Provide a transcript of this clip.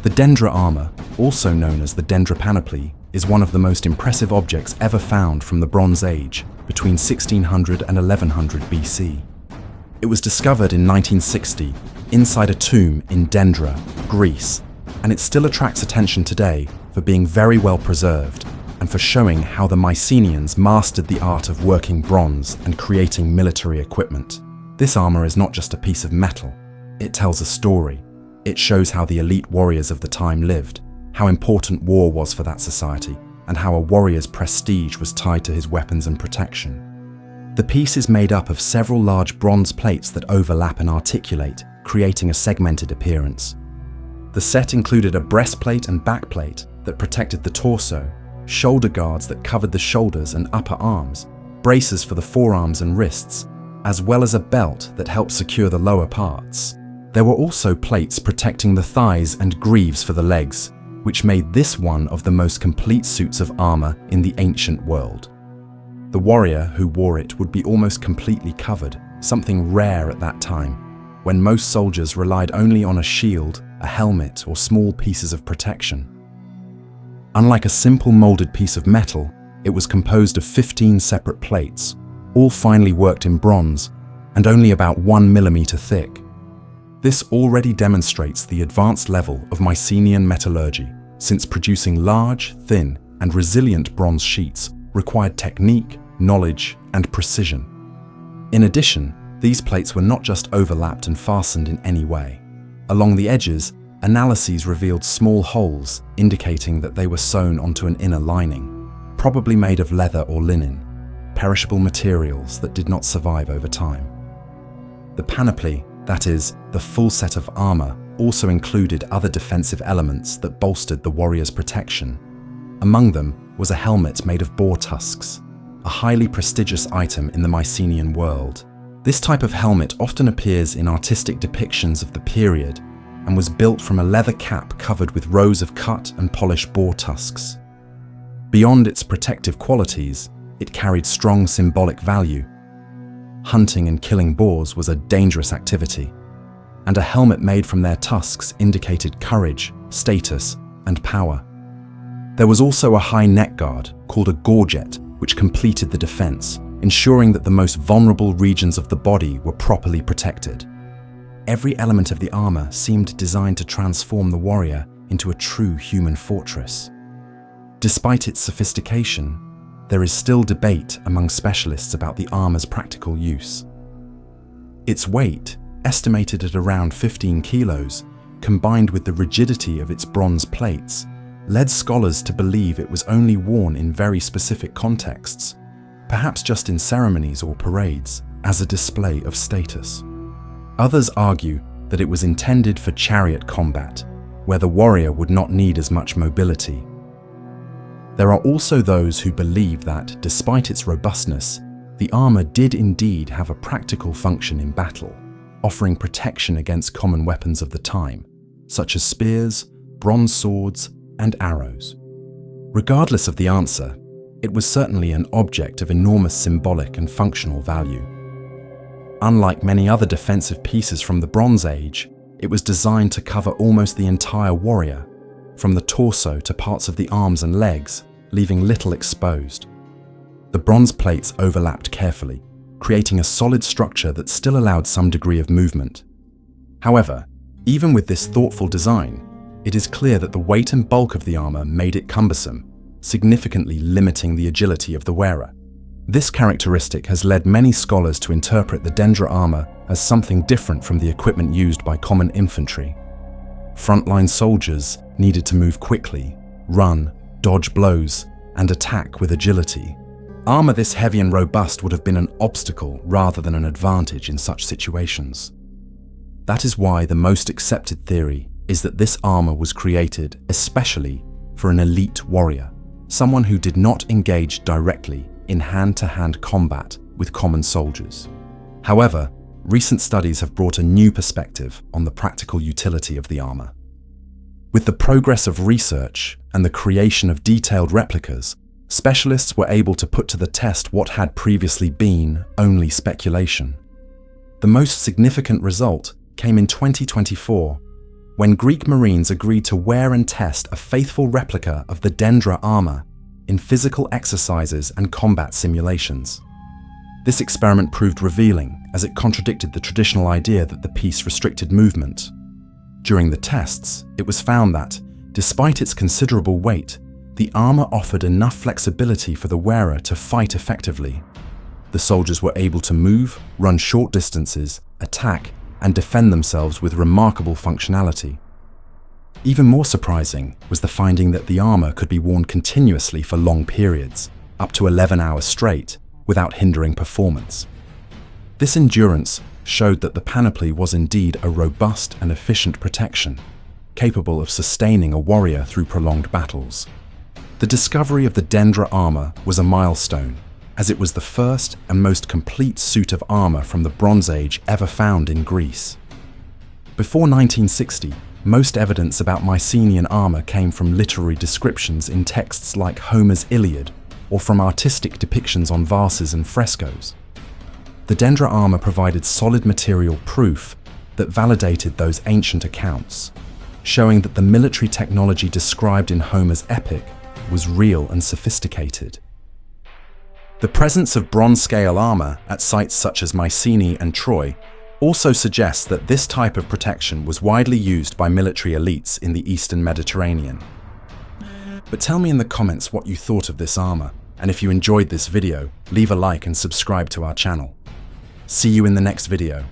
The Dendra armor, also known as the Dendra Panoply, is one of the most impressive objects ever found from the Bronze Age between 1600 and 1100 BC. It was discovered in 1960 inside a tomb in Dendra, Greece, and it still attracts attention today for being very well preserved and for showing how the Mycenaeans mastered the art of working bronze and creating military equipment. This armor is not just a piece of metal, it tells a story. It shows how the elite warriors of the time lived, how important war was for that society, and how a warrior's prestige was tied to his weapons and protection. The piece is made up of several large bronze plates that overlap and articulate, creating a segmented appearance. The set included a breastplate and backplate that protected the torso, shoulder guards that covered the shoulders and upper arms, braces for the forearms and wrists, as well as a belt that helped secure the lower parts. There were also plates protecting the thighs and greaves for the legs, which made this one of the most complete suits of armor in the ancient world. The warrior who wore it would be almost completely covered, something rare at that time, when most soldiers relied only on a shield, a helmet, or small pieces of protection. Unlike a simple molded piece of metal, it was composed of 15 separate plates, all finely worked in bronze, and only about 1 millimeter thick. This already demonstrates the advanced level of Mycenaean metallurgy, since producing large, thin, and resilient bronze sheets required technique, knowledge, and precision. In addition, these plates were not just overlapped and fastened in any way. Along the edges, analyses revealed small holes indicating that they were sewn onto an inner lining, probably made of leather or linen, perishable materials that did not survive over time. The panoply, that is, the full set of armor, also included other defensive elements that bolstered the warrior's protection. Among them was a helmet made of boar tusks, a highly prestigious item in the Mycenaean world. This type of helmet often appears in artistic depictions of the period and was built from a leather cap covered with rows of cut and polished boar tusks. Beyond its protective qualities, it carried strong symbolic value. Hunting and killing boars was a dangerous activity, and a helmet made from their tusks indicated courage, status, and power. There was also a high neck guard called a gorget, which completed the defense, ensuring that the most vulnerable regions of the body were properly protected. Every element of the armor seemed designed to transform the warrior into a true human fortress. Despite its sophistication, there is still debate among specialists about the armor's practical use. Its weight, estimated at around 15 kilos, combined with the rigidity of its bronze plates, led scholars to believe it was only worn in very specific contexts, perhaps just in ceremonies or parades, as a display of status. Others argue that it was intended for chariot combat, where the warrior would not need as much mobility. There are also those who believe that, despite its robustness, the armor did indeed have a practical function in battle, offering protection against common weapons of the time, such as spears, bronze swords, and arrows. Regardless of the answer, it was certainly an object of enormous symbolic and functional value. Unlike many other defensive pieces from the Bronze Age, it was designed to cover almost the entire warrior, from the torso to parts of the arms and legs, leaving little exposed. The bronze plates overlapped carefully, creating a solid structure that still allowed some degree of movement. However, even with this thoughtful design, it is clear that the weight and bulk of the armor made it cumbersome, significantly limiting the agility of the wearer. This characteristic has led many scholars to interpret the Dendra armor as something different from the equipment used by common infantry. Frontline soldiers needed to move quickly, run, dodge blows, and attack with agility. Armor this heavy and robust would have been an obstacle rather than an advantage in such situations. That is why the most accepted theory is that this armor was created especially for an elite warrior, someone who did not engage directly in hand-to-hand combat with common soldiers. However, recent studies have brought a new perspective on the practical utility of the armor. With the progress of research and the creation of detailed replicas, specialists were able to put to the test what had previously been only speculation. The most significant result came in 2024, when Greek Marines agreed to wear and test a faithful replica of the Dendra armor in physical exercises and combat simulations. This experiment proved revealing, as it contradicted the traditional idea that the piece restricted movement. During the tests, it was found that, despite its considerable weight, the armor offered enough flexibility for the wearer to fight effectively. The soldiers were able to move, run short distances, attack, and defend themselves with remarkable functionality. Even more surprising was the finding that the armor could be worn continuously for long periods, up to 11 hours straight, without hindering performance. This endurance showed that the panoply was indeed a robust and efficient protection, capable of sustaining a warrior through prolonged battles. The discovery of the Dendra armor was a milestone, as it was the first and most complete suit of armor from the Bronze Age ever found in Greece. Before 1960, most evidence about Mycenaean armor came from literary descriptions in texts like Homer's Iliad, or from artistic depictions on vases and frescoes. The Dendra armor provided solid material proof that validated those ancient accounts, showing that the military technology described in Homer's epic was real and sophisticated. The presence of bronze-scale armor at sites such as Mycenae and Troy also suggests that this type of protection was widely used by military elites in the Eastern Mediterranean. But tell me in the comments what you thought of this armor, and if you enjoyed this video, leave a like and subscribe to our channel. See you in the next video.